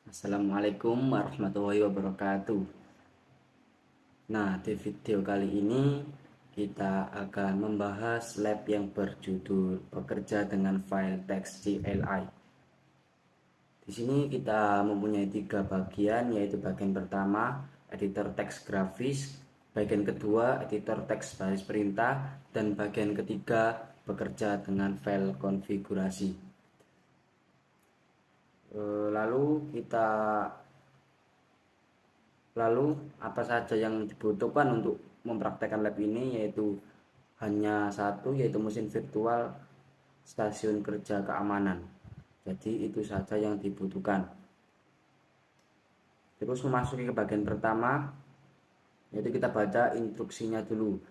Assalamualaikum warahmatullahi wabarakatuh. Nah, di video kali ini kita akan membahas lab yang berjudul bekerja dengan file teks CLI. Di sini kita mempunyai 3 bagian, yaitu bagian pertama editor teks grafis, bagian kedua editor teks baris perintah, dan bagian ketiga bekerja dengan file konfigurasi. Lalu apa saja yang dibutuhkan untuk mempraktekkan lab ini, yaitu hanya satu, yaitu mesin virtual stasiun kerja keamanan. Jadi itu saja yang dibutuhkan. Terus memasuki ke bagian pertama, yaitu kita baca instruksinya dulu.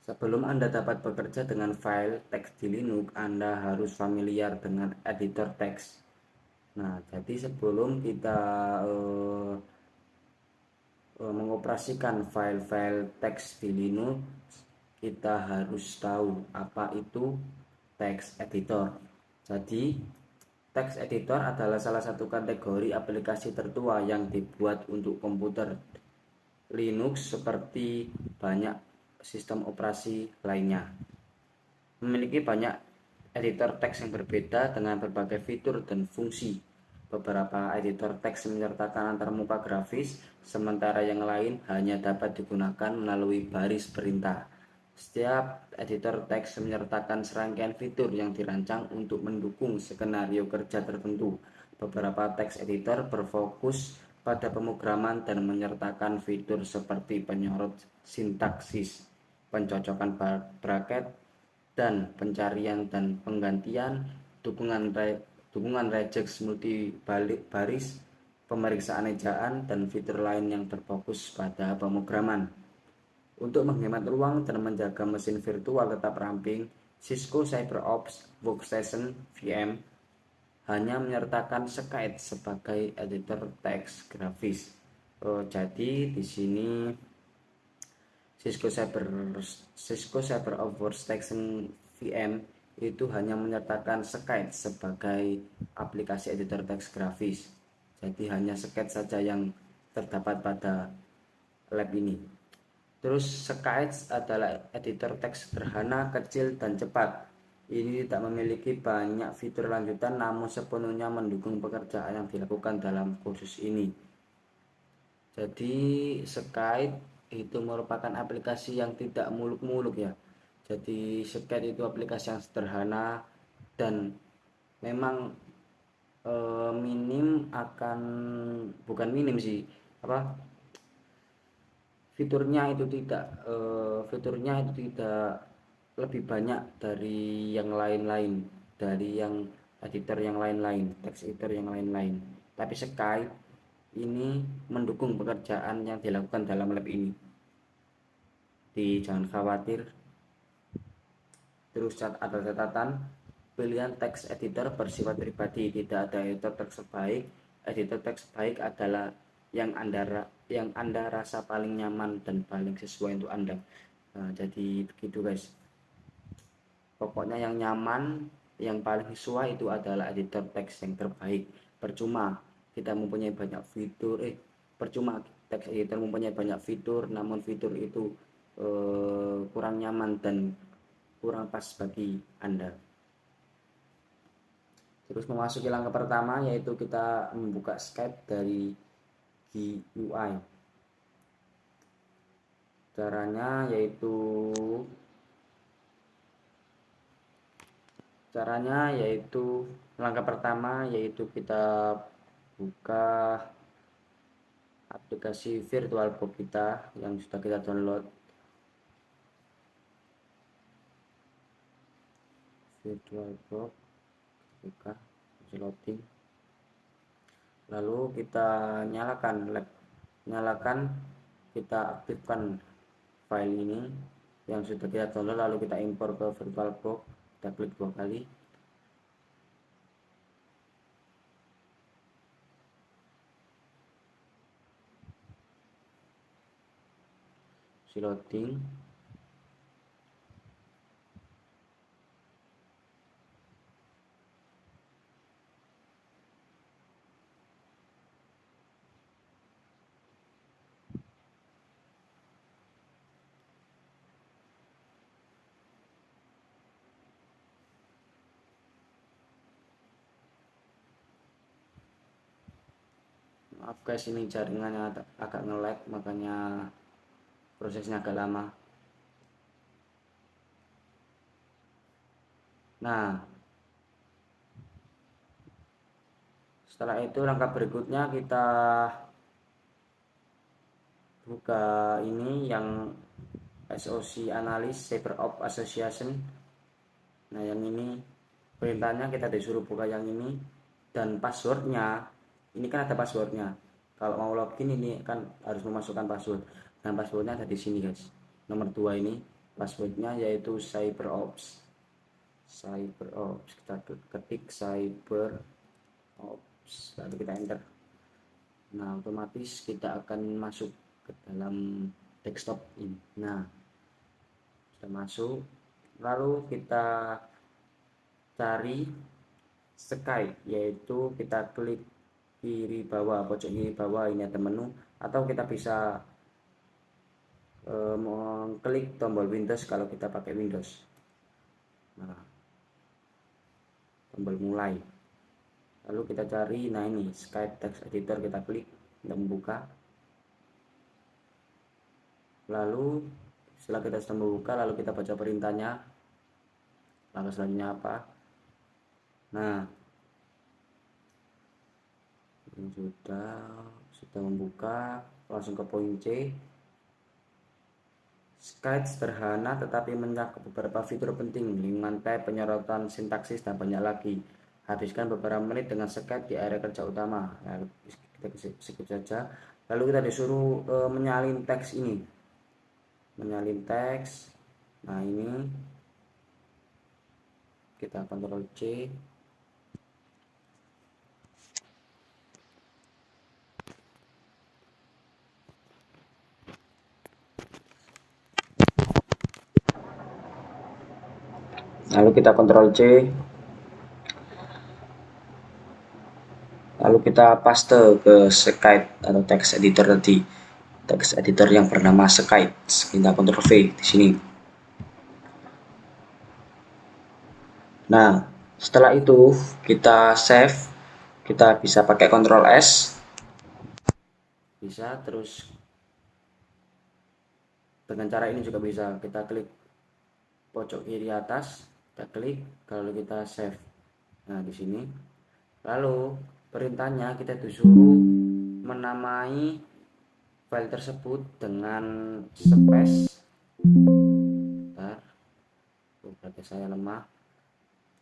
Sebelum Anda dapat bekerja dengan file teks di Linux, Anda harus familiar dengan editor teks. Nah, jadi sebelum kita mengoperasikan file-file teks di Linux, kita harus tahu apa itu text editor. Jadi text editor adalah salah satu kategori aplikasi tertua yang dibuat untuk komputer Linux seperti banyak sistem operasi lainnya. Memiliki banyak editor teks yang berbeda dengan berbagai fitur dan fungsi. Beberapa editor teks menyertakan antarmuka grafis, sementara yang lain hanya dapat digunakan melalui baris perintah. Setiap editor teks menyertakan serangkaian fitur yang dirancang untuk mendukung skenario kerja tertentu. Beberapa teks editor berfokus pada pemrograman dan menyertakan fitur seperti penyorot sintaksis, pencocokan braket, dan pencarian dan penggantian, dukungan regex multi baris, pemeriksaan ejaan, dan fitur lain yang berfokus pada pemrograman. Untuk menghemat ruang dan menjaga mesin virtual tetap ramping, Cisco CyberOps Workstation VM hanya menyertakan Skite sebagai editor teks grafis. Jadi di sini Cisco CyberOps Workstation VM itu hanya menyertakan Skite sebagai aplikasi editor teks grafis. Jadi hanya Skite saja yang terdapat pada lab ini. Terus Skite adalah editor teks sederhana, kecil, dan cepat. Ini tidak memiliki banyak fitur lanjutan, namun sepenuhnya mendukung pekerjaan yang dilakukan dalam kursus ini. Jadi Skite itu merupakan aplikasi yang tidak muluk-muluk ya. Jadi Skite itu aplikasi yang sederhana dan memang minim akan, bukan minim sih, apa, fiturnya itu tidak lebih banyak dari yang lain-lain, dari yang editor yang lain-lain, text editor yang lain-lain. Tapi Skite ini mendukung pekerjaan yang dilakukan dalam lab ini. Jangan khawatir. Terus ada catatan, pilihan teks editor bersifat pribadi, tidak ada editor teks terbaik. Editor teks baik adalah yang anda rasa paling nyaman dan paling sesuai untuk Anda. Nah, jadi begitu guys, pokoknya yang nyaman, yang paling sesuai itu adalah editor teks yang terbaik. Percuma kita mempunyai banyak fitur, percuma teks editor mempunyai banyak fitur, namun fitur itu kurang nyaman dan kurang pas bagi Anda. Terus memasuki langkah pertama, yaitu kita membuka Skype dari GUI. Caranya yaitu langkah pertama yaitu kita buka aplikasi VirtualBox kita yang sudah kita download. VirtualBox buka, loading. Lalu kita nyalakan, kita aktifkan file ini yang sudah kita download, lalu kita impor ke VirtualBox. Kita klik 2 kali. Loading. Maaf guys, ini jaringannya agak nge-lag, makanya prosesnya agak lama. Nah, setelah itu langkah berikutnya kita buka ini yang SOC Analyst CyberOps Association. Nah, yang ini perintahnya kita disuruh buka yang ini, dan passwordnya ini kan ada passwordnya. Kalau mau login ini kan harus memasukkan password, dan passwordnya ada di sini guys, nomor 2 ini passwordnya, yaitu CyberOps. Kita ketik CyberOps lalu kita enter. Nah, otomatis kita akan masuk ke dalam desktop ini. Nah, sudah masuk, lalu kita cari Skype, yaitu kita klik kiri bawah, pojok kiri bawah, ini ada menu, atau kita bisa mengklik tombol Windows kalau kita pakai Windows. Nah, tombol mulai, lalu kita cari, nah ini Skype Text Editor, kita klik untuk membuka. Lalu setelah kita sudah membuka, lalu kita baca perintahnya, langkah selanjutnya apa. Nah, ini sudah membuka, langsung ke poin C. Skype sederhana tetapi mencakup beberapa fitur penting, lingkungan type, penyorotan sintaksis, dan banyak lagi. Habiskan beberapa menit dengan Skype di area kerja utama. Nah, kita skip saja. Lalu kita disuruh menyalin teks ini, menyalin teks. Nah, ini kita Ctrl C. Lalu kita Ctrl C, lalu kita paste ke Skype atau text editor tadi, text editor yang bernama Skype. Kita Ctrl V di sini. Nah, setelah itu kita save, kita bisa pakai Ctrl S, bisa, terus dengan cara ini juga bisa. Kita klik pojok kiri atas, kita klik, kalau kita save. Nah, di sini. Lalu perintahnya kita disuruh menamai file tersebut dengan space. Bentar, berarti saya lemah.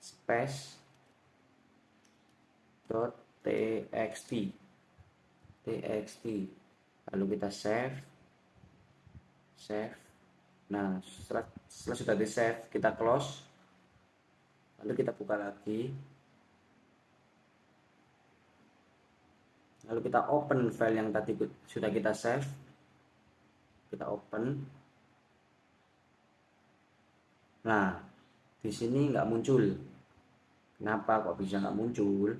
Space .txt, lalu kita save. Nah, setelah sudah di save, kita close, lalu kita buka lagi, lalu kita open file yang tadi sudah kita save, kita open. Nah, di sini nggak muncul. Kenapa kok bisa nggak muncul?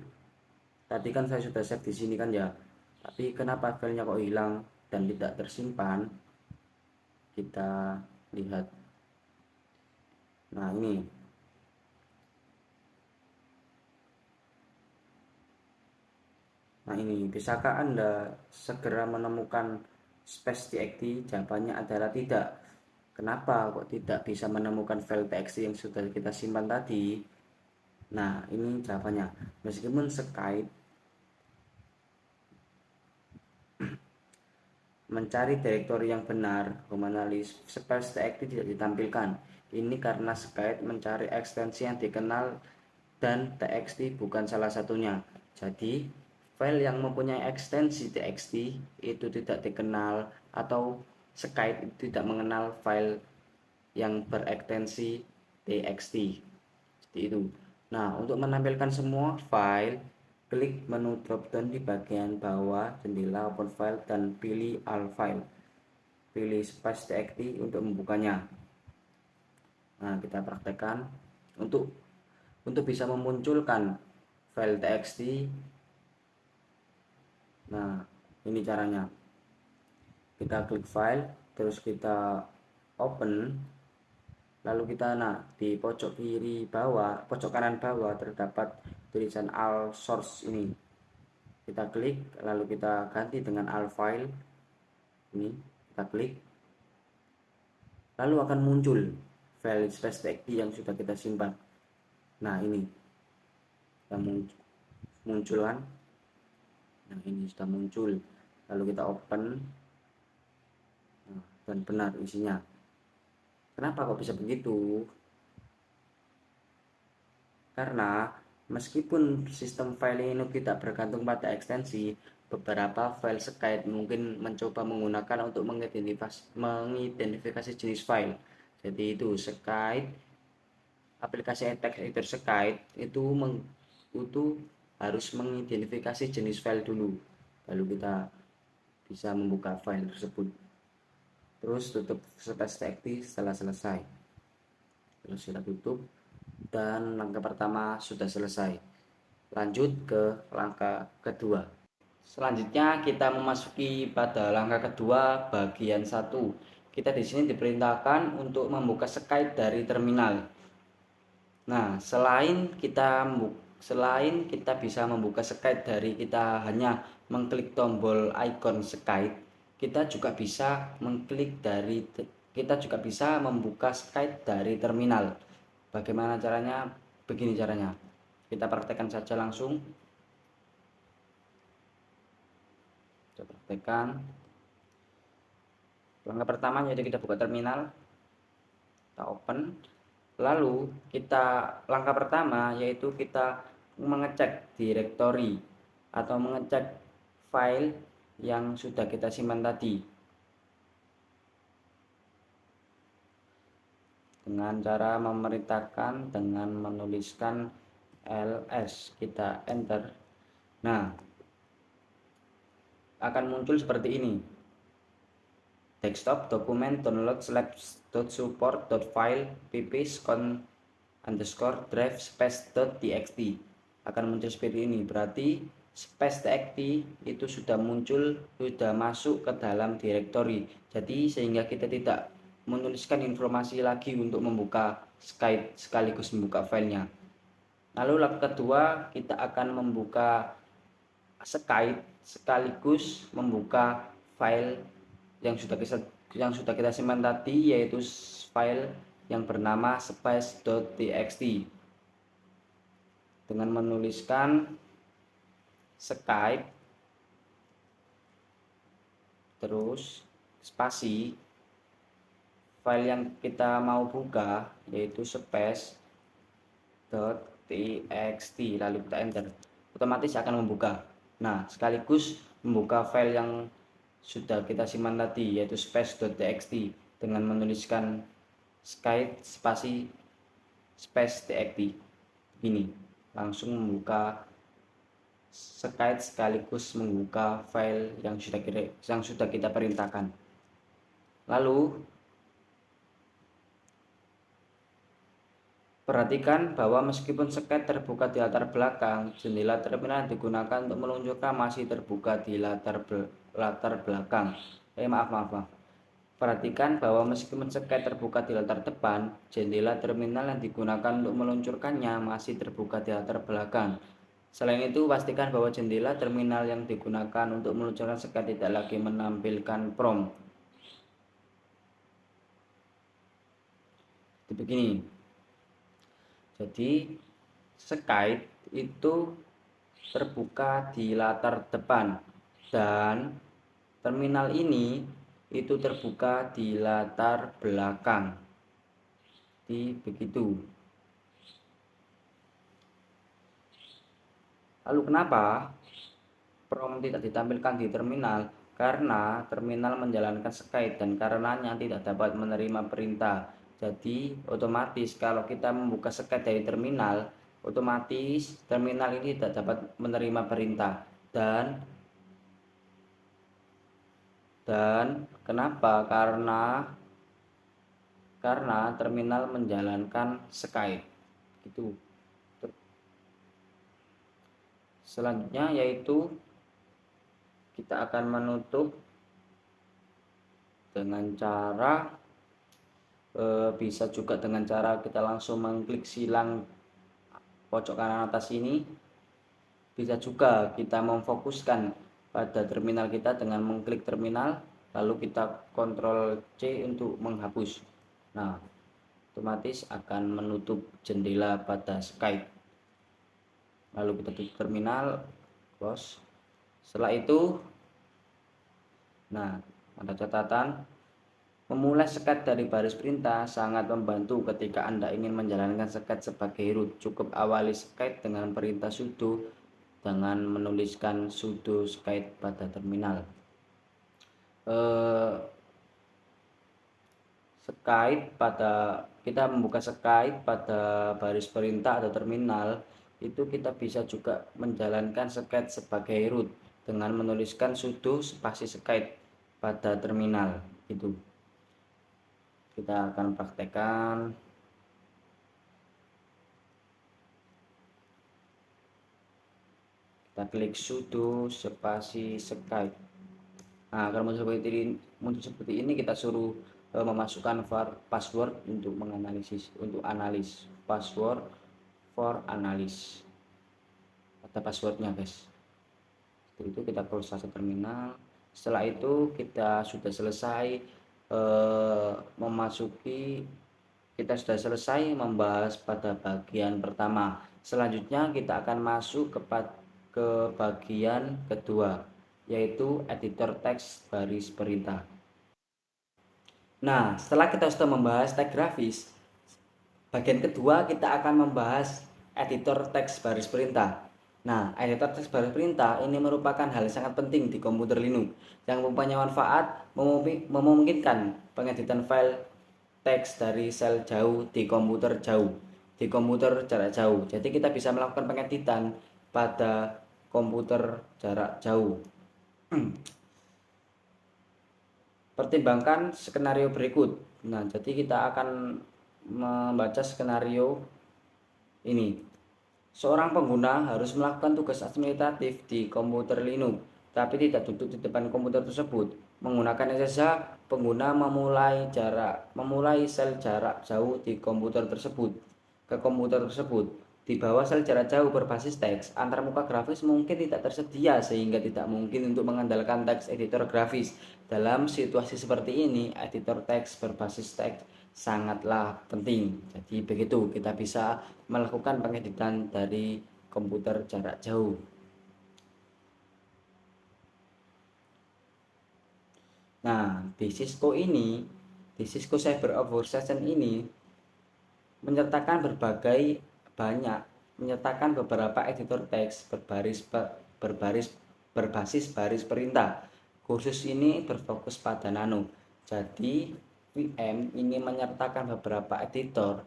Tadi kan saya sudah save di sini kan ya, tapi kenapa filenya kok hilang dan tidak tersimpan? Kita lihat. Nah, ini. Nah, ini, bisakah Anda segera menemukan space.txt? Jawabannya adalah tidak. Kenapa kok tidak bisa menemukan file txt yang sudah kita simpan tadi? Nah, ini jawabannya. Meskipun Skype mencari direktori yang benar, space.txt tidak ditampilkan. Ini karena Skype mencari ekstensi yang dikenal dan txt bukan salah satunya. Jadi, file yang mempunyai ekstensi txt itu tidak dikenal, atau Skype tidak mengenal file yang berekstensi txt. Seperti itu. Nah, untuk menampilkan semua file, klik menu dropdown di bagian bawah jendela open file dan pilih all file. Pilih space.txt untuk membukanya. Nah, kita praktekkan untuk bisa memunculkan file txt. Nah, ini caranya. Kita klik file, terus kita open, lalu kita, nah, di pojok kiri bawah, pojok kanan bawah terdapat tulisan all source ini. kita klik, lalu kita ganti dengan all file. Ini kita klik, lalu akan muncul file space.txt yang sudah kita simpan. Nah, ini sudah munculan. Nah, ini sudah muncul, lalu kita open. Nah, dan benar isinya. Kenapa kok bisa begitu? Karena meskipun sistem filing ini tidak bergantung pada ekstensi, beberapa file Skype mungkin mencoba menggunakan untuk mengidentifikasi jenis file. Jadi itu Skype, aplikasi text editor Skype itu harus mengidentifikasi jenis file dulu, lalu kita bisa membuka file tersebut. Terus tutup space.txt setelah selesai. Terus kita tutup, dan langkah pertama sudah selesai. Lanjut ke langkah kedua. Selanjutnya kita memasuki pada langkah kedua bagian 1. Kita di sini diperintahkan untuk membuka Skype dari terminal. Nah, selain kita bisa membuka Skype dari kita hanya mengklik tombol icon Skype, kita juga bisa membuka Skype dari terminal. Bagaimana caranya? Begini caranya. Kita praktekkan saja langsung. Kita praktekkan. Langkah pertama yaitu kita buka terminal. Kita open. Lalu langkah pertama yaitu kita mengecek directory atau mengecek file yang sudah kita simpan tadi dengan cara memerintahkan dengan menuliskan ls, kita enter. Nah, akan muncul seperti ini: desktop document download /support.file pp_drive space.txt akan muncul seperti ini. Berarti space.txt itu sudah masuk ke dalam directory. Jadi sehingga kita tidak menuliskan informasi lagi untuk membuka Skype sekaligus membuka filenya. Lalu langkah kedua, kita akan membuka Skype sekaligus membuka file yang sudah kita simpan tadi, yaitu file yang bernama space.txt, dengan menuliskan Skype terus spasi file yang kita mau buka, yaitu space.txt, lalu kita enter. Otomatis akan membuka. Nah, sekaligus membuka file yang sudah kita simpan tadi, yaitu space.txt, dengan menuliskan Skype spasi space.txt. Ini langsung membuka Skype sekaligus membuka file yang sudah kita perintahkan. Lalu perhatikan bahwa meskipun Skype terbuka di latar belakang, jendela terminal yang digunakan untuk meluncurkan masih terbuka di latar belakang. Maaf. Perhatikan bahwa meskipun Skype terbuka di latar depan, jendela terminal yang digunakan untuk meluncurkannya masih terbuka di latar belakang. Selain itu, pastikan bahwa jendela terminal yang digunakan untuk meluncurkan Skype tidak lagi menampilkan prompt. Begini. Jadi Skype itu terbuka di latar depan dan terminal ini itu terbuka di latar belakang. Jadi begitu. Lalu kenapa prompt tidak ditampilkan di terminal? Karena terminal menjalankan Skype dan karenanya tidak dapat menerima perintah. Jadi otomatis kalau kita membuka Skype dari terminal, otomatis terminal ini tidak dapat menerima perintah. Dan kenapa? Karena terminal menjalankan Skype. Gitu. Selanjutnya yaitu kita akan menutup dengan cara bisa juga dengan cara kita langsung mengklik silang pojok kanan atas ini. Bisa juga kita memfokuskan pada terminal kita dengan mengklik terminal, lalu kita Ctrl C untuk menghapus. Nah, otomatis akan menutup jendela pada Skype. Lalu kita tutup terminal, close. Setelah itu, nah, ada catatan, memulai sket dari baris perintah sangat membantu ketika Anda ingin menjalankan sket sebagai root. Cukup awali sket dengan perintah sudo dengan menuliskan sudo sket pada terminal. Kita membuka Skype pada baris perintah atau terminal, itu kita bisa juga menjalankan sket sebagai root dengan menuliskan sudo spasi sket pada terminal. Itu kita akan praktekkan. Kita klik sudo spasi skype. Nah, kalau muncul seperti ini kita suruh memasukkan password untuk menganalisis, untuk analis password for analis. Ada passwordnya guys. Setelah itu kita close saja terminal. Setelah itu kita sudah selesai kita sudah selesai membahas pada bagian pertama. Selanjutnya kita akan masuk ke bagian kedua, yaitu editor teks baris perintah. Nah, setelah kita sudah membahas teks grafis, bagian kedua kita akan membahas editor teks baris perintah. Nah, editor teks baris perintah ini merupakan hal yang sangat penting di komputer Linux yang mempunyai manfaat memungkinkan pengeditan file teks dari sel jauh di komputer jarak jauh. Jadi kita bisa melakukan pengeditan pada komputer jarak jauh. Pertimbangkan skenario berikut. Nah, jadi kita akan membaca skenario ini. Seorang pengguna harus melakukan tugas administratif di komputer Linux, tapi tidak duduk di depan komputer tersebut. Menggunakan SSH, pengguna memulai sel jarak jauh di komputer tersebut ke komputer tersebut. Di bawah sel jarak jauh berbasis teks, antarmuka grafis mungkin tidak tersedia sehingga tidak mungkin untuk mengandalkan teks editor grafis. Dalam situasi seperti ini, editor teks berbasis teks sangatlah penting. Jadi begitu kita bisa melakukan pengeditan dari komputer jarak jauh. Nah, di Cisco Cyber of Workstation ini menyertakan beberapa editor teks berbasis baris perintah. Kursus ini berfokus pada nano. Jadi VM ini menyertakan beberapa editor,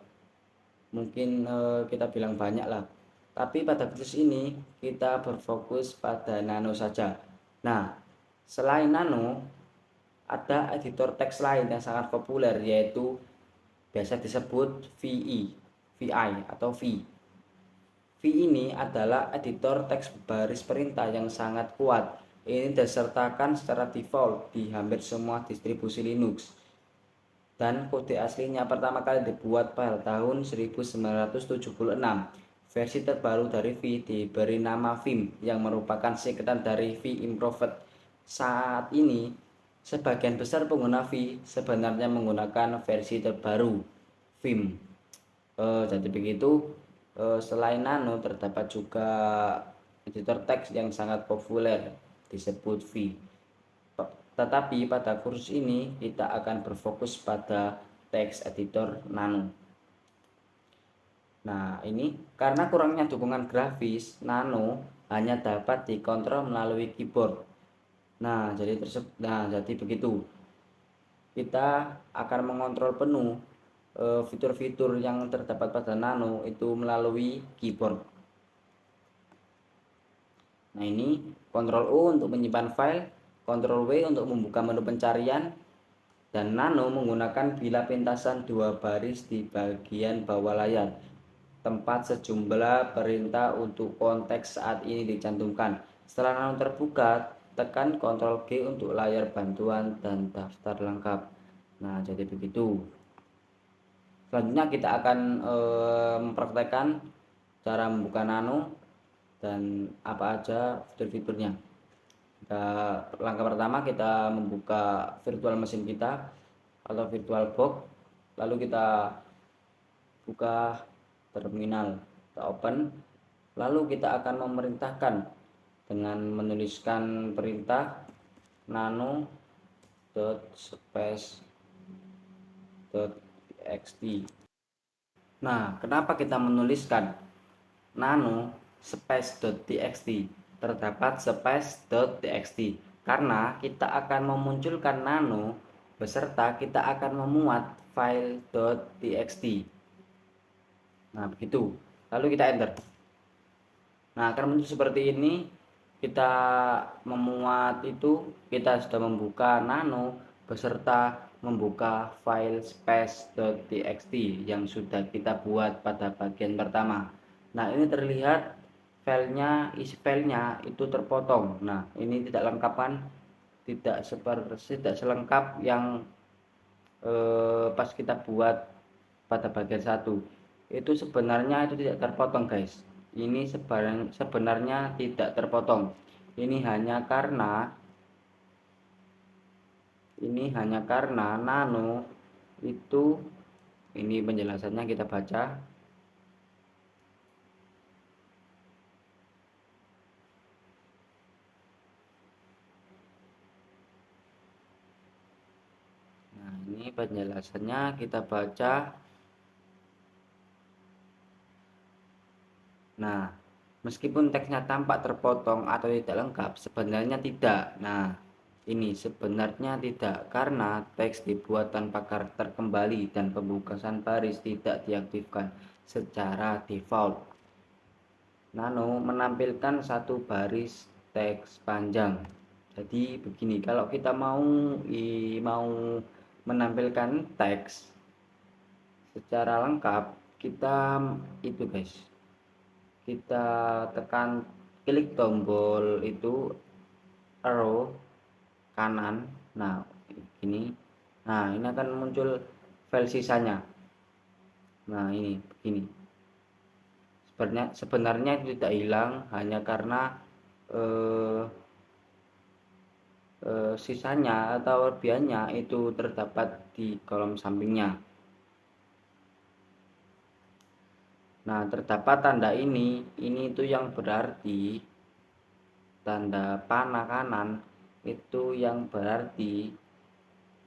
mungkin kita bilang banyak lah, tapi pada kursus ini kita berfokus pada nano saja. Nah, selain nano ada editor teks lain yang sangat populer, yaitu biasa disebut VI atau V. V ini adalah editor teks baris perintah yang sangat kuat. Ini disertakan secara default di hampir semua distribusi Linux. Dan kode aslinya pertama kali dibuat pada tahun 1976. Versi terbaru dari V diberi nama Vim yang merupakan singkatan dari V Improved. Saat ini, sebagian besar pengguna V sebenarnya menggunakan versi terbaru Vim. Jadi begitu. Selain nano terdapat juga editor teks yang sangat populer disebut V. Tetapi pada kursus ini kita akan berfokus pada teks editor nano. Nah, ini karena kurangnya dukungan grafis, nano hanya dapat dikontrol melalui keyboard. Nah, jadi begitu. Kita akan mengontrol penuh fitur-fitur yang terdapat pada nano itu melalui keyboard. Nah, ini Ctrl U untuk menyimpan file, Ctrl W untuk membuka menu pencarian, dan nano menggunakan bilah pintasan dua baris di bagian bawah layar. Tempat sejumlah perintah untuk konteks saat ini dicantumkan. Setelah nano terbuka, tekan Ctrl G untuk layar bantuan dan daftar lengkap. Nah, jadi begitu. Selanjutnya kita akan mempraktekkan cara membuka nano. dan apa aja fitur-fiturnya. Langkah pertama kita membuka virtual machine kita atau virtual box, lalu kita buka terminal, kita open, lalu kita akan memerintahkan dengan menuliskan perintah nano.space.txt. Nah, kenapa kita menuliskan nano space.txt? Terdapat space.txt karena kita akan memunculkan nano beserta kita akan memuat file .txt. Nah, begitu. Lalu kita enter. Nah, akan muncul seperti ini. Kita memuat itu, kita sudah membuka nano beserta membuka file space.txt yang sudah kita buat pada bagian pertama. Nah, ini terlihat isi filenya itu terpotong. Nah, ini tidak lengkap kan? Tidak selengkap yang pas kita buat pada bagian satu. Itu sebenarnya itu tidak terpotong, guys. Ini sebenarnya tidak terpotong. Ini hanya karena nano itu, ini penjelasannya kita baca. Nah, ini penjelasannya kita baca. Nah, meskipun teksnya tampak terpotong atau tidak lengkap, sebenarnya tidak. Nah, ini sebenarnya tidak karena teks dibuat tanpa karakter kembali dan pembukaan baris tidak diaktifkan secara default. Nano menampilkan satu baris teks panjang. Jadi begini, kalau kita mau menampilkan teks secara lengkap, kita itu guys, kita tekan klik tombol itu arrow kanan. Nah, ini akan muncul file sisanya. Nah, ini begini. Sebenarnya itu tidak hilang, hanya karena sisanya atau lebihannya itu terdapat di kolom sampingnya. Nah, terdapat tanda ini itu yang berarti tanda panah kanan itu yang berarti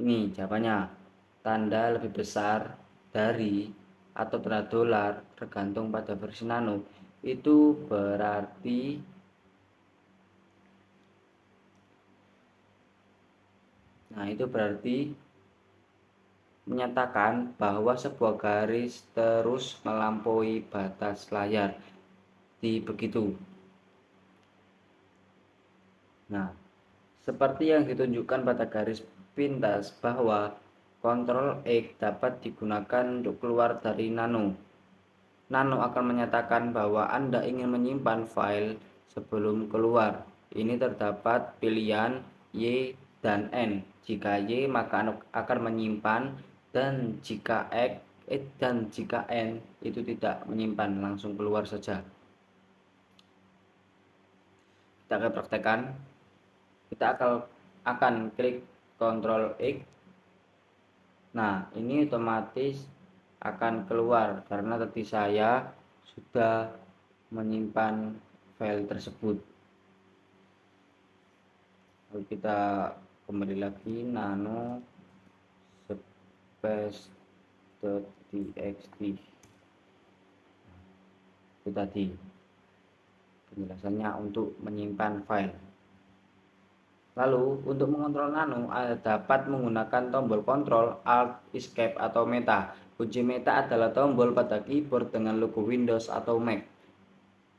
ini jawabannya, tanda lebih besar dari atau tanda dolar tergantung pada versi nano itu berarti menyatakan bahwa sebuah garis terus melampaui batas layar. Begitu. Nah, seperti yang ditunjukkan pada garis pintas bahwa Ctrl X dapat digunakan untuk keluar dari nano. Nano akan menyatakan bahwa Anda ingin menyimpan file sebelum keluar. Ini terdapat pilihan Y dan N. Jika Y maka akan menyimpan, dan jika N itu tidak menyimpan, langsung keluar saja. Kita akan praktekkan. Kita akan klik Ctrl X. Nah, ini otomatis akan keluar karena tadi saya sudah menyimpan file tersebut. Lalu kita kembali lagi nano space.txt. Itu tadi penjelasannya untuk menyimpan file. Lalu untuk mengontrol nano dapat menggunakan tombol kontrol, Alt, Escape atau Meta. Kunci Meta adalah tombol pada keyboard dengan logo Windows atau Mac,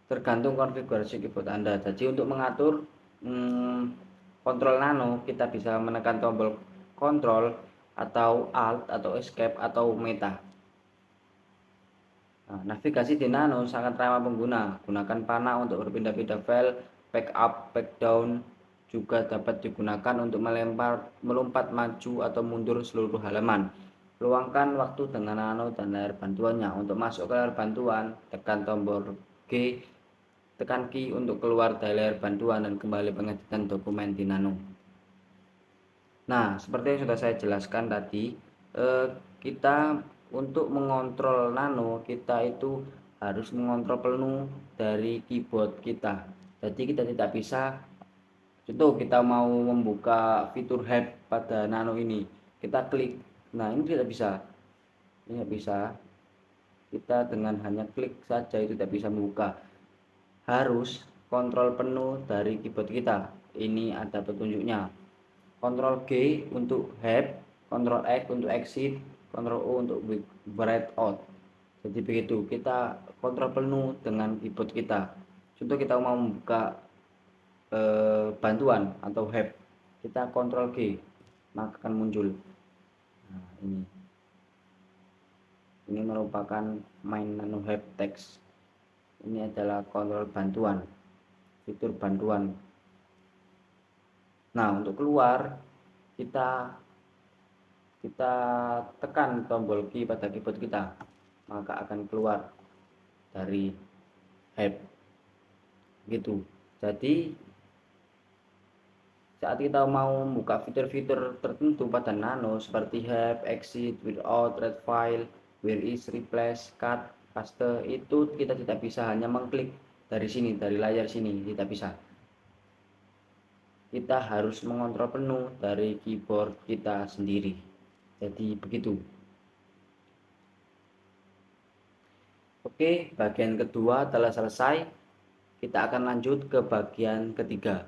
tergantung konfigurasi keyboard Anda. Jadi untuk mengatur kontrol nano, kita bisa menekan tombol kontrol atau Alt atau Escape atau Meta. Nah, navigasi di nano sangat ramah pengguna. Gunakan panah untuk berpindah-pindah file, back up, back down, juga dapat digunakan untuk melompat maju atau mundur seluruh halaman. Luangkan waktu dengan nano dan layar bantuannya. Untuk masuk ke layar bantuan, tekan tombol G tekan key untuk keluar dari layar bantuan dan kembali pengeditan dokumen di Nano. Nah, seperti yang sudah saya jelaskan tadi, kita untuk mengontrol Nano, kita itu harus mengontrol penuh dari keyboard kita. Jadi kita tidak bisa, contoh kita mau membuka fitur help pada Nano ini, kita klik. Nah, ini tidak bisa. Ini tidak bisa. Kita dengan hanya klik saja itu tidak bisa membuka. Harus kontrol penuh dari keyboard kita. Ini ada petunjuknya. Ctrl G untuk help, Ctrl X untuk exit, Ctrl O untuk bright out. Jadi begitu, kita kontrol penuh dengan keyboard kita. Contoh kita mau membuka bantuan atau help, kita Ctrl G, maka akan muncul. Nah, ini merupakan main Nano help text. Ini adalah kontrol bantuan, fitur bantuan. Nah, untuk keluar kita tekan tombol key pada keyboard kita, maka akan keluar dari help gitu. Jadi saat kita mau membuka fitur-fitur tertentu pada Nano seperti help, exit, without, read file, where is, replace, cut, paste, itu kita tidak bisa hanya mengklik dari sini, dari layar sini, tidak bisa. Kita harus mengontrol penuh dari keyboard kita sendiri. Jadi begitu. Oke, bagian kedua telah selesai. Kita akan lanjut ke bagian ketiga.